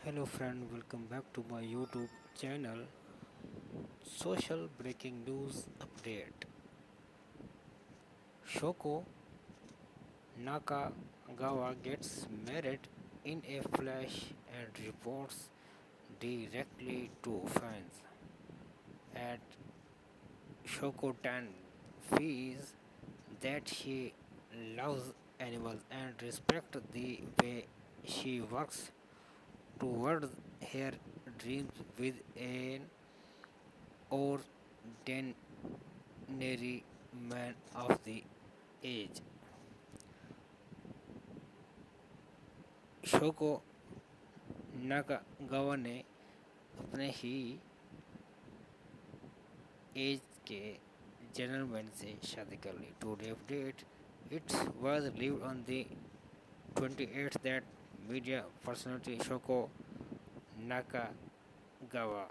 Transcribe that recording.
Hello friend, welcome back to my YouTube channel. Social breaking news update. Shoko Nakagawa gets married in a flash and reports directly to fans. At Shoko-tan feels that she loves animals and respects the way she works towards her dreams with an ordinary man of the age. शोको Nakagawa ने अपने ही as के gentleman से शादी कर ली. Today update, it was revealed on the 28th that media personality Shoko Nakagawa